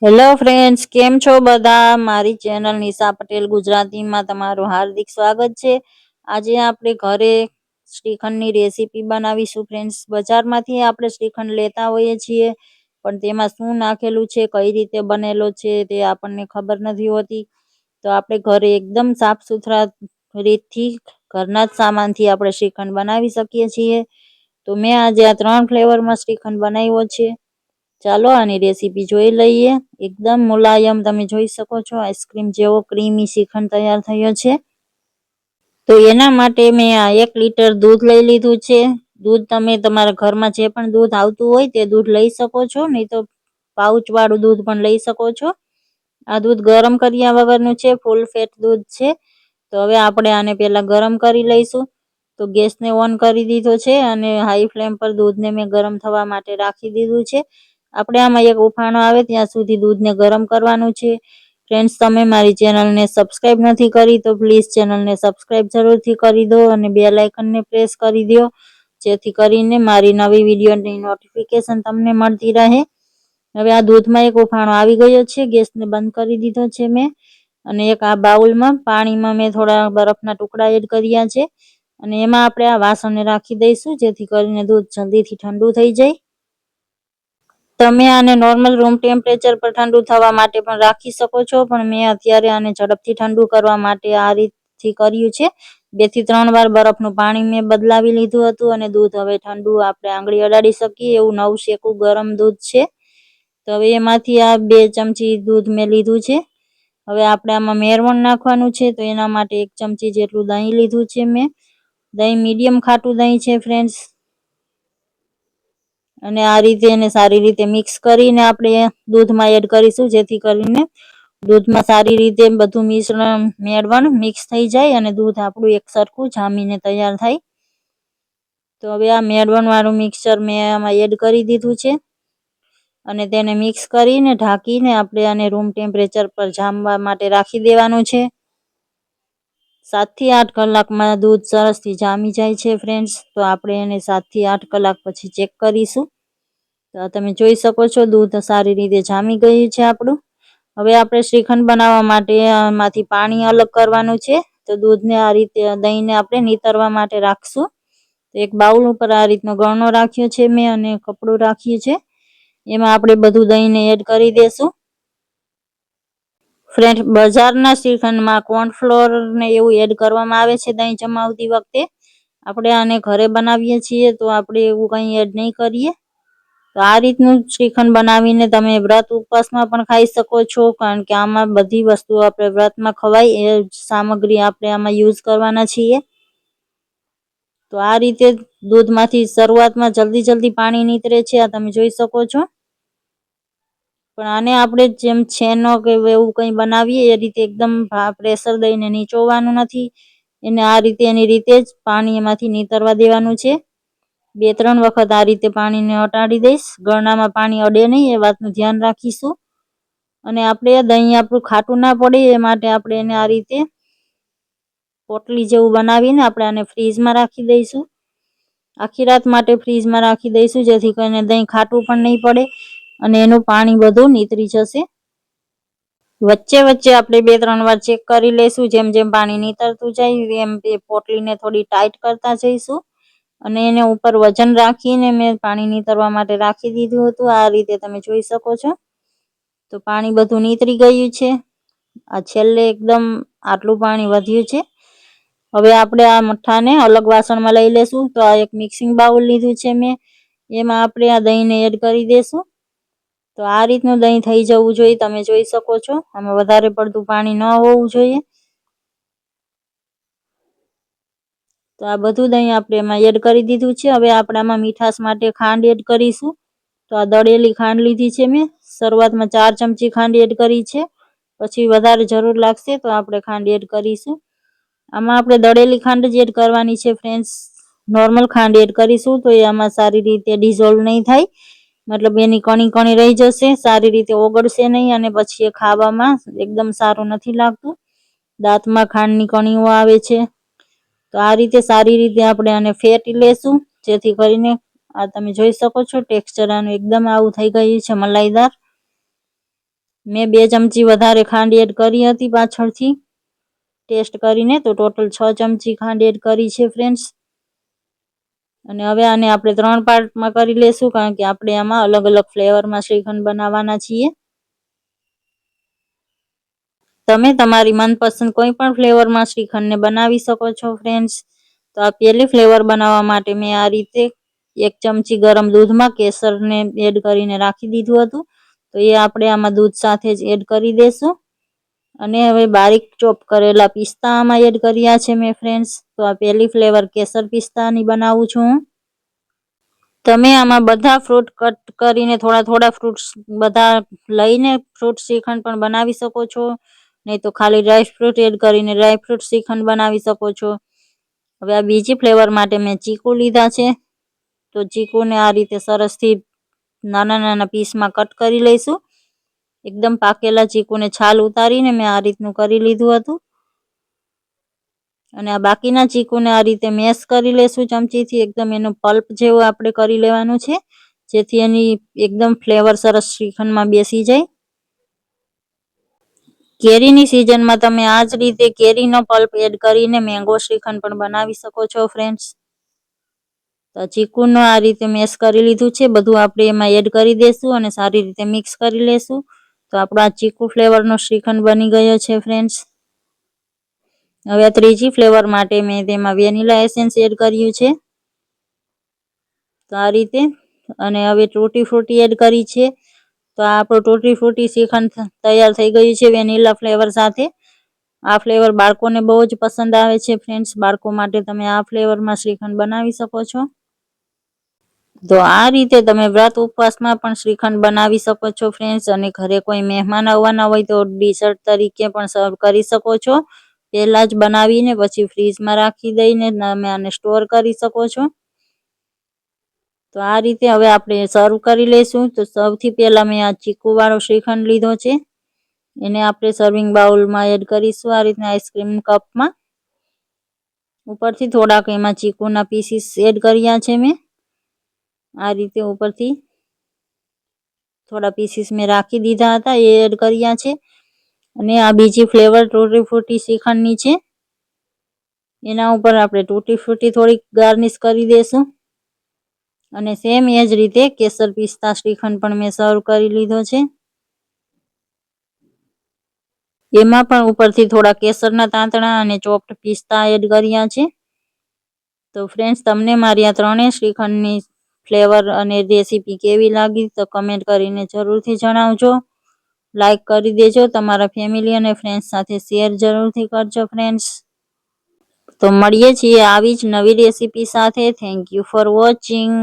Hello friends, કેમ છો બધા? મારી ચેનલ નિશા પટેલ ગુજરાતીમાં તમારું હાર્દિક સ્વાગત છે. આજે આપણે ઘરે શ્રીખંડની રેસીપી બનાવીશું ફ્રેન્ડ્સ. બજારમાંથી આપણે શ્રીખંડ લેતા હોઈએ છીએ, પણ તેમાં શું નાખેલું છે, કઈ રીતે બનેલો છે તે આપણને ખબર નથી હોતી. તો આપણે ઘરે એકદમ સાફ સુથરા રીતથી ઘરના જ સામાનથી આપણે શ્રીખંડ બનાવી શકીએ છીએ. તો મેં આજે આ 3 ફ્લેવરમાં શ્રીખંડ બનાવ્યો છે. ચાલો આની રેસીપી જોઈ લઈએ. એકદમ મુલાયમ તમે જોઈ શકો છો, આઈસ્ક્રીમ જેવો ક્રીમી શ્રીખંડ તૈયાર થયો છે. તો એના માટે મેં આ 1 લીટર દૂધ લઈ લીધું છે. દૂધ તમે તમારા ઘરમાં જે પણ દૂધ આવતું હોય તે દૂધ લઈ શકો છો, નહીં તો પાઉચ વાળું દૂધ પણ લઈ શકો છો. આ દૂધ ગરમ કર્યા વગરનું છે, ફૂલ ફેટ દૂધ છે. તો હવે આપણે આને પહેલા ગરમ કરી લઈશું. તો ગેસને ઓન કરી દીધો છે અને હાઈ ફ્લેમ પર દૂધને મેં ગરમ થવા માટે રાખી દીધું છે. આપણે આમાં એક ઉફાણો આવે ત્યાં સુધી દૂધને ગરમ કરવાનું છે. ફ્રેન્ડ્સ, તમે મારી ચેનલને સબસ્ક્રાઇબ નથી કરી તો પ્લીઝ ચેનલને સબસ્ક્રાઇબ જરૂરથી કરી દો અને બેલ આઇકનને પ્રેસ કરી દો, જેથી કરીને મારી નવી વિડીયોની નોટિફિકેશન તમને મળતી રહે. હવે આ દૂધમાં એક ઉફાણો આવી ગયો છે. ગેસને બંધ કરી દીધો છે મેં. અને એક આ બાઉલમાં પાણીમાં મેં થોડા બરફના ટુકડા એડ કર્યા છે અને એમાં આપણે આ વાસણને રાખી દઈશું, જેથી કરીને દૂધ જલ્દીથી ઠંડુ થઈ જાય. તમે આને નોર્મલ રૂમ ટેમ્પરેચર પર ઠંડુ થવા માટે પણ રાખી શકો છો, પણ મેં અત્યારે આને ઝડપથી ઠંડુ કરવા માટે આ રીતથી કર્યું છે. 2 થી 3 વાર બરફનું પાણી મેં બદલાવી લીધું હતું અને દૂધ હવે ઠંડુ આપણે આંગળી અડાડી શકીએ એવું નવશેકું ગરમ દૂધ છે. તો હવે એમાંથી આ 2 ચમચી દૂધ મેં લીધું છે. હવે આપણે આમાં મેરવણ નાખવાનું છે, તો એના માટે 1 ચમચી જેટલું દહીં લીધું છે મેં. દહીં મીડિયમ ખાટું દહીં છે ફ્રેન્ડ્સ. અને આ રીતે એને સારી રીતે મિક્સ કરીને આપણે દૂધમાં એડ કરીશું, જેથી કરીને દૂધમાં સારી રીતે બધું મિશ્રણ મેળવણ મિક્સ થઈ જાય અને દૂધ આપણું એક સરખું જામીને તૈયાર થાય. તો હવે આ મેળવણ વાળું મિક્સચર મેં આમાં એડ કરી દીધું છે અને તેને મિક્સ કરીને ઢાંકીને આપણે આને રૂમ ટેમ્પરેચર પર જામવા માટે રાખી દેવાનું છે. 7 થી 8 કલાકમાં દૂધ સરસથી જામી જાય છે ફ્રેન્ડ્સ. તો આપણે એને 7 થી 8 કલાક પછી ચેક કરીશું. તો તમે જોઈ શકો છો દૂધ સારી રીતે જામી ગયું છે આપણું. હવે આપણે શ્રીખંડ બનાવવા માટે આમાંથી પાણી અલગ કરવાનું છે. તો દૂધને આ રીતે દહીંને આપણે નીતરવા માટે રાખશું. તો એક બાઉલ ઉપર આ રીતનો ગળણો રાખ્યો છે મેં અને કપડું રાખ્યું છે. એમાં આપણે બધું દહીંને એડ કરી દેશું. ફ્રેન્ડ, બજારના શ્રીખંડમાં કોર્નફ્લોર ને એવું એડ કરવામાં આવે છે દહીં જમાવતી વખતે. આપણે આને ઘરે બનાવીએ છીએ તો આપણે એવું કંઈ એડ નહીં કરીએ. તો આ રીતનું શ્રીખંડ બનાવીને તમે વ્રત ઉપવાસમાં પણ ખાઈ શકો છો, કારણ કે આમાં બધી વસ્તુ આપણે વ્રતમાં ખવાય એ સામગ્રી આપણે આમાં યુઝ કરવાના છીએ. તો આ રીતે દૂધમાંથી શરૂઆતમાં જલ્દી પાણી નીતરે છે, આ તમે જોઈ શકો છો. પણ આને આપણે જેમ છેનો કે એવું કંઈ બનાવીએ એ રીતે એકદમ પ્રેશર દઈને નીચોવવાનું નથી. એને આ રીતે એની રીતે જ પાણી એમાંથી નીતરવા દેવાનું છે. 2-3 વખત આ રીતે પાણીને હટાડી દઈશ. ગળણામાં પાણી અડે નહીં એ વાતનું ધ્યાન રાખીશું. અને આપણે દહીં આપણું ખાટું ના પડે એ માટે આપણે એને આ રીતે પોટલી જેવું બનાવીને આપણે આને ફ્રીજમાં રાખી દઈશું. આખી રાત માટે ફ્રીજમાં રાખી દઈશું, જેથી કરીને દહીં ખાટું પણ નહીં પડે અને એનું પાણી બધું નીતરી જશે. વચ્ચે આપણે 2-3 વાર ચેક કરી લઈશું. જેમ જેમ પાણી નીતરતું જાય એમ એ પોટલીને થોડી ટાઈટ કરતા જઈશું. અને એને ઉપર વજન રાખીને મેં પાણી નીતરવા માટે રાખી દીધું હતું. આ રીતે તમે જોઈ શકો છો. તો પાણી બધું નીતરી ગયું છે. આ છેલ્લે એકદમ આટલું પાણી વધ્યું છે. હવે આપણે આ મઠ્ઠાને અલગ વાસણમાં લઈ લેશું. તો આ એક મિક્સિંગ બાઉલ લીધું છે મેં. એમાં આપણે આ દહીંને એડ કરી દેશું. તો આ રીતનું દહીં થઈ જવું જોઈએ, તમે જોઈ શકો છો. આમાં વધારે પડતું પાણી ન હોવું જોઈએ. તો આ બધું દહીં આપણે એમાં એડ કરી દીધું છે. હવે આપણે આમાં મીઠાશ માટે ખાંડ એડ કરીશું. તો આ દળેલી ખાંડ લીધી છે મેં. શરૂઆતમાં 4 ચમચી ખાંડ એડ કરી છે. પછી વધારે જરૂર લાગશે તો આપણે ખાંડ એડ કરીશું. આમાં આપણે દળેલી ખાંડ જ એડ કરવાની છે ફ્રેન્ડ્સ. નોર્મલ ખાંડ એડ કરીશું તો એ આમાં સારી રીતે ડિઝોલ્વ નહીં થાય. મતલબ એની કણી રહી જશે, સારી રીતે ઓગળશે નહીં અને પછી એ ખાવામાં એકદમ સારું નથી લાગતું. દાંતમાં ખાંડની કણીઓ આવે છે. તો આ રીતે સારી રીતે આપણે આને ફેટી લેશું, જેથી કરીને આ તમે જોઈ શકો છો ટેક્સચર આનું એકદમ આવું થઈ ગયું છે, મલાઈદાર. મેં 2 ચમચી વધારે ખાંડ એડ કરી હતી પાછળથી ટેસ્ટ કરીને, તો ટોટલ 6 ચમચી ખાંડ એડ કરી છે ફ્રેન્ડ્સ. અને હવે આને આપણે 3 પાર્ટમાં કરી લેશું, કારણ કે આપણે આમાં અલગ અલગ ફ્લેવરમાં શ્રીખંડ બનાવવાના છીએ. તમે તમારી મનપસંદ કોઈ પણ ફ્લેવરમાં શ્રીખંડને બનાવી શકો છો ફ્રેન્ડ્સ. તો આ પહેલી ફ્લેવર બનાવવા માટે મેં આ રીતે 1 ચમચી ગરમ દૂધમાં કેસરને એડ કરીને રાખી દીધું હતું. તો એ આપણે આમાં દૂધ સાથે જ એડ કરી દેશું. અને હવે બારીક ચોપ કરેલા પિસ્તા આમાં એડ કર્યા છે મેં ફ્રેન્ડ્સ. તો આ પહેલી ફ્લેવર કેસર પિસ્તાની બનાવું છું હું. તમે આમાં બધા ફ્રૂટ કટ કરીને થોડા થોડા ફ્રૂટ્સ બધા લઈને ફ્રૂટ શ્રીખંડ પણ બનાવી શકો છો. નહીં તો ખાલી ડ્રાય ફ્રૂટ એડ કરીને ડ્રાય ફ્રૂટ શ્રીખંડ બનાવી શકો છો. હવે આ બીજી ફ્લેવર માટે મેં ચીકુ લીધા છે. તો ચીકુને આ રીતે સરસથી નાના નાના પીસમાં કટ કરી લઈશું. એકદમ પાકેલા ચીકુને છાલ ઉતારીને મેં આ રીતનું કરી લીધું હતું. અને આ બાકીના ચીકુને આ રીતે મેશ કરી લેશું ચમચીથી. એકદમ એનું પલ્પ જેવું આપણે કરી લેવાનું છે, જેથી એની એકદમ ફ્લેવર સરસ શ્રીખંડમાં બેસી જાય. કેરીની સિઝનમાં તમે આ જ રીતે કેરીનો પલ્પ એડ કરીને મેંગો શ્રીખંડ પણ બનાવી શકો છો ફ્રેન્ડ્સ. તો ચીકુનો આ રીતે મેશ કરી લીધું છે, બધું આપણે એમાં એડ કરી દેશું અને સારી રીતે મિક્સ કરી લેશું. તો આપણો આ ચીકુ ફ્લેવરનો શ્રીખંડ બની ગયો છે ફ્રેન્ડ્સ. હવે આ ત્રીજી ફ્લેવર માટે મેં તેમાં વેનીલા એસેન્સ એડ કર્યું છે. તો આ રીતે. અને હવે ટૂટી ફ્રૂટી એડ કરી છે. તો આ આપણો ટૂટી ફ્રૂટી શ્રીખંડ તૈયાર થઈ ગયું છે વેનીલા ફ્લેવર સાથે. આ ફ્લેવર બાળકોને બહુ જ પસંદ આવે છે ફ્રેન્ડ્સ. બાળકો માટે તમે આ ફ્લેવરમાં શ્રીખંડ બનાવી શકો છો. તો આ રીતે તમે વ્રત ઉપવાસમાં પણ શ્રીખંડ બનાવી શકો છો ફ્રેન્ડ્સ. અને ઘરે કોઈ મહેમાન આવવાના હોય તો ડિઝર્ટ તરીકે પણ સર્વ કરી શકો છો. પહેલા જ બનાવીને પછી ફ્રીજમાં રાખી દઈને તમે આને સ્ટોર કરી શકો છો. તો આ રીતે હવે આપણે સર્વ કરી લઈશું. તો સૌથી પહેલા મેં આ ચીકુવાળો શ્રીખંડ લીધો છે. એને આપણે સર્વિંગ બાઉલમાં એડ કરીશું આ રીતના આઈસ્ક્રીમ કપમાં. ઉપરથી થોડાક એમાં ચીકુના પીસીસ એડ કર્યા છે મેં. આ રીતે ઉપરથી થોડા પીસીસ મેં રાખી દીધા હતા, એ એડ કર્યા છે. અને આ બીજી ફ્લેવર ટૂટી ફ્રૂટી શ્રીખંડની છે. એના ઉપર આપણે ટૂટી ફ્રૂટી થોડીક ગાર્નિશ કરી દેશું. અને સેમ એ જ રીતે કેસર પિસ્તા શ્રીખંડ પણ મેં સર્વ કરી લીધો છે. એમાં પણ ઉપરથી થોડા કેસરના તાંતણા અને ચોપ્ડ પિસ્તા એડ કર્યા છે. તો ફ્રેન્ડ્સ, તમને મારી આ ત્રણેય શ્રીખંડની ફ્લેવર અને રેસીપી કેવી લાગી તો કમેન્ટ કરીને જરૂરથી જણાવજો. લાઈક કરી દેજો. તમારા ફેમિલી અને ફ્રેન્ડ્સ સાથે શેર જરૂરથી કરજો ફ્રેન્ડ્સ. તો મળીએ છીએ આવી જ નવી રેસીપી સાથે. Thank you for watching.